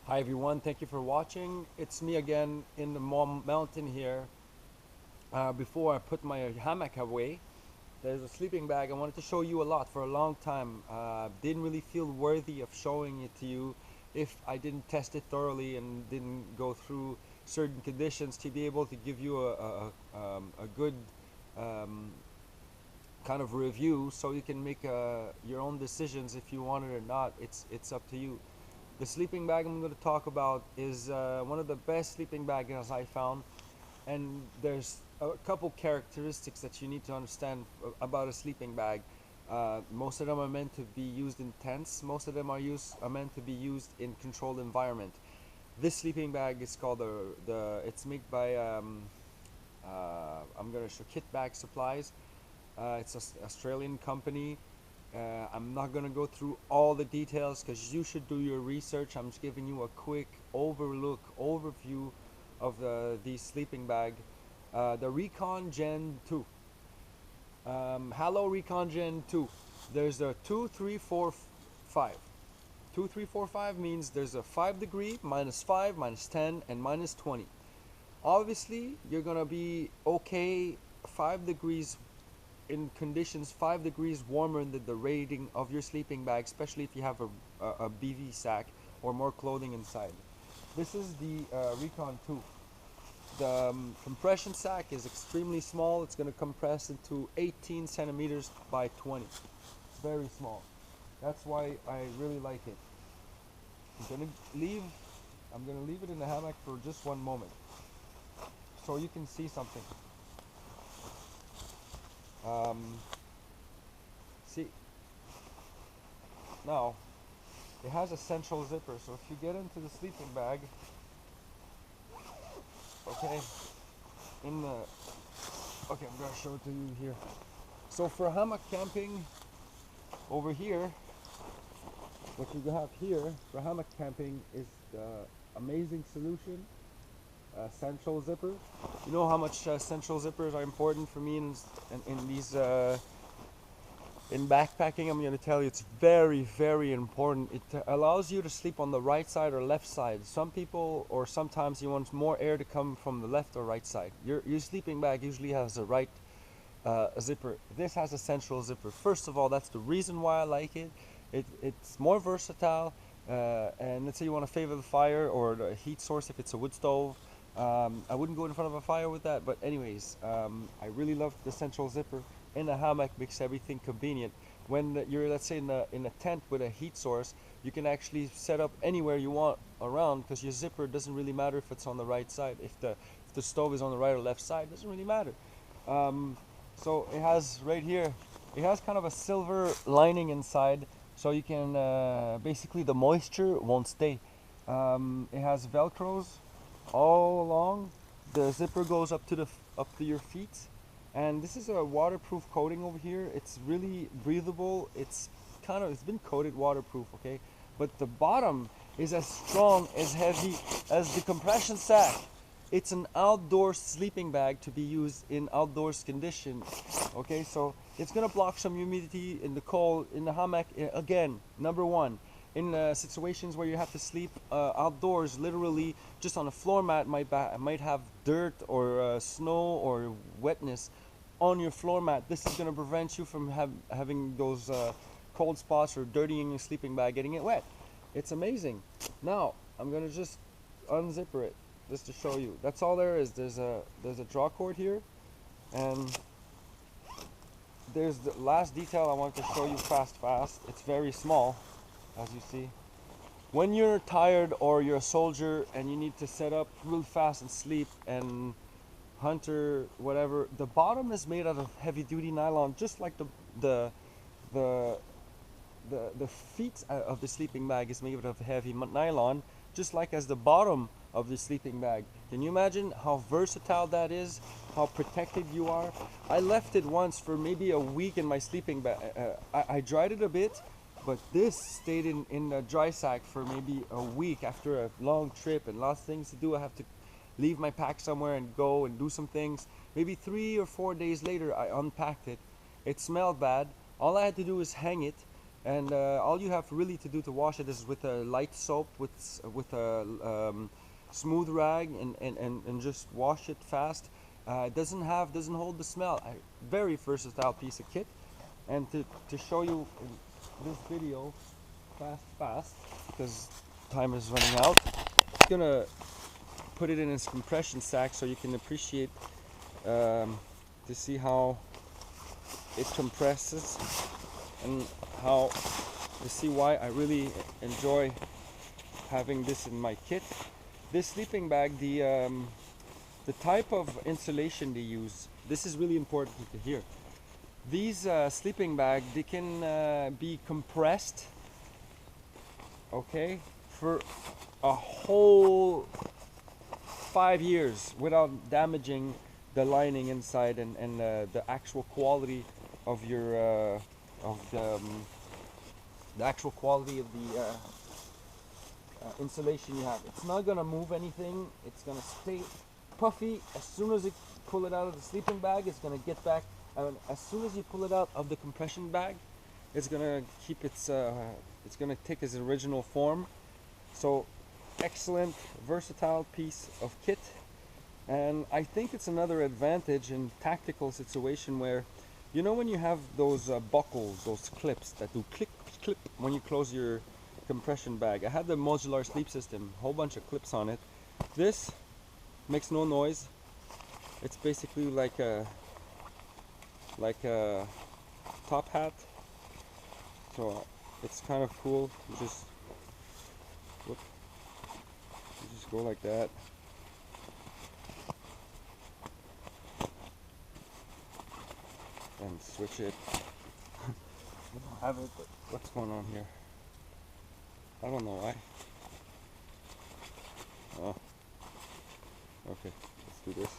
Hi everyone, thank you for watching. It's me again in the mountain here. Before I put my hammock away, there's a sleeping bag I wanted to show you a lot for a long time. Didn't really feel worthy of showing it to you if I didn't test it thoroughly and didn't go through certain conditions to be able to give you a good um, kind of review so you can make your own decisions if you want it or not. It's up to you. The sleeping bag I'm going to talk about is one of the best sleeping bags I found, and there's a couple characteristics that you need to understand about a sleeping bag. Most of them are meant to be used in tents. Most of them are meant to be used in controlled environment. This sleeping bag is called it's made by I'm gonna show Kit Bag Supplies. It's an Australian company. I'm not gonna go through all the details because you should do your research. I'm just giving you a quick overview of the sleeping bag. The Recon Gen 2. Hello Recon Gen 2. There's a 2, 3, 4, 5. 2, 3, 4, 5 means there's a 5 degree, -5, -10, and -20. Obviously, you're gonna be okay 5 degrees in conditions 5 degrees warmer than the rating of your sleeping bag, especially if you have a BV sack or more clothing inside. This is the Recon 2. The compression sack is extremely small. It's going to compress into 18 centimeters by 20. Very small. That's why I really like it. I'm going to leave. I'm going to leave it in the hammock for just one moment, so you can see something. Um, see, now it has a central zipper, so if you get into the sleeping bag, okay, in the, okay, I'm gonna show it to you here. So for hammock camping, over here, what you have here for hammock camping is the amazing solution, central zipper. You know how much central zippers are important for me in these in backpacking. I'm going to tell you it's very important. It allows you to sleep on the right side or left side. Some people, or sometimes you want more air to come from the left or right side. Your sleeping bag usually has a right zipper. This has a central zipper. First of all, that's the reason why I like it. It's more versatile, and let's say you want to favor the fire or the heat source if it's a wood stove. I wouldn't go in front of a fire with that, but anyways, I really love the central zipper. In a hammock makes everything convenient. When you're, let's say, in a tent with a heat source, you can actually set up anywhere you want around, because your zipper doesn't really matter if it's on the right side. If the stove is on the right or left side, doesn't really matter. Um, so it has right here, it has kind of a silver lining inside, so you can basically the moisture won't stay. It has velcros all along. The zipper goes up to your feet, and this is a waterproof coating over here. It's really breathable. It's been coated waterproof, okay, but the bottom is as strong, as heavy as the compression sack. It's an outdoor sleeping bag to be used in outdoors conditions, okay, so it's gonna block some humidity in the cold in the hammock. Again, number one, in situations where you have to sleep outdoors, literally just on a floor mat, might have dirt or snow or wetness on your floor mat. This is going to prevent you from having those cold spots or dirtying your sleeping bag, getting it wet. It's amazing. Now I'm going to just unzipper it just to show you. That's all there is. There's a draw cord here, and there's the last detail I want to show you fast. It's very small, as you see. When you're tired or you're a soldier and you need to set up real fast and sleep, and hunter, whatever, the bottom is made out of heavy duty nylon, just like the the the feet of the sleeping bag is made of heavy nylon, just like as the bottom of the sleeping bag. Can you imagine how versatile that is? How protected you are? I left it once for maybe a week in my sleeping bag. I dried it a bit, but this stayed in the dry sack for maybe a week after a long trip and lots of things to do. I have to leave my pack somewhere and go and do some things. Maybe 3 or 4 days later, I unpacked it. It smelled bad. All I had to do was hang it, and all you have really to do to wash it is with a light soap, with a smooth rag, and just wash it fast. It doesn't hold the smell. Very versatile piece of kit. And to show you in this video fast, because time is running out, I'm gonna put it in its compression sack so you can appreciate to see how it compresses, and how to see why I really enjoy having this in my kit. This sleeping bag, the type of insulation they use, this is really important to hear. These sleeping bags, they can be compressed, okay, for a whole 5 years without damaging the lining inside, and the actual quality of your the actual quality of the insulation you have. It's not gonna move anything. It's gonna stay puffy. As soon as you pull it out of the sleeping bag, it's gonna get back. As soon as you pull it out of the compression bag, it's gonna keep its it's gonna take its original form. So excellent, versatile piece of kit. And I think it's another advantage in tactical situation where, you know, when you have those buckles, those clips that do click clip when you close your compression bag. I had the modular sleep system, whole bunch of clips on it. This makes no noise. It's basically like a top hat, so it's kind of cool. You just go like that. And switch it. I don't have it, but what's going on here? I don't know why. Oh, okay, let's do this.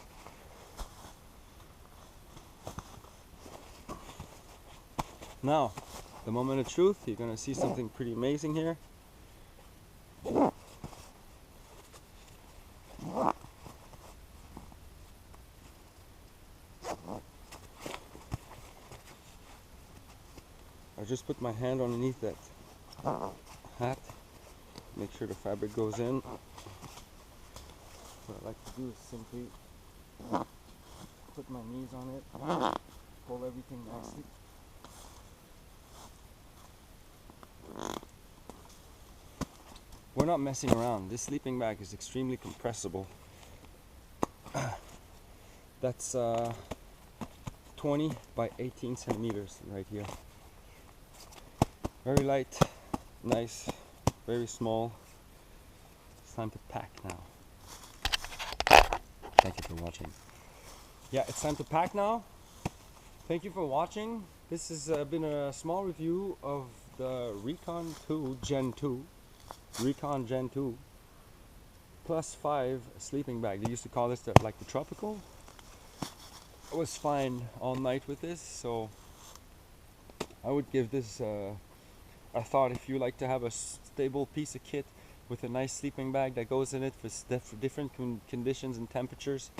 Now, the moment of truth, you're gonna see something pretty amazing here. I just put my hand underneath that hat, make sure the fabric goes in. What I like to do is simply put my knees on it, pull everything nicely. We're not messing around. This sleeping bag is extremely compressible. That's 20 by 18 centimeters right here. Very light, nice, very small. It's time to pack now. Thank you for watching. Yeah, it's time to pack now. Thank you for watching. This has been a small review of the Recon 2 Gen 2. Recon Gen 2 +5 sleeping bag. They used to call this like the tropical. I was fine all night with this, so I would give this I thought if you like to have a stable piece of kit with a nice sleeping bag that goes in it for different conditions and temperatures,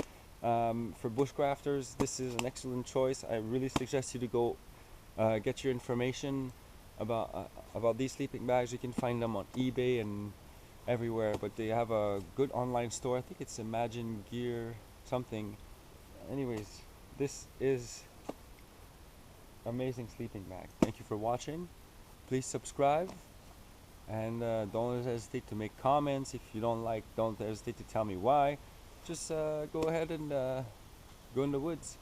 for bushcrafters, this is an excellent choice. I really suggest you to go get your information about these sleeping bags. You can find them on eBay and everywhere, but they have a good online store. I think it's Imagine Gear something. Anyways, this is amazing sleeping bag. Thank you for watching. Please subscribe, and don't hesitate to make comments. If you don't like, don't hesitate to tell me why. Just go ahead and go in the woods.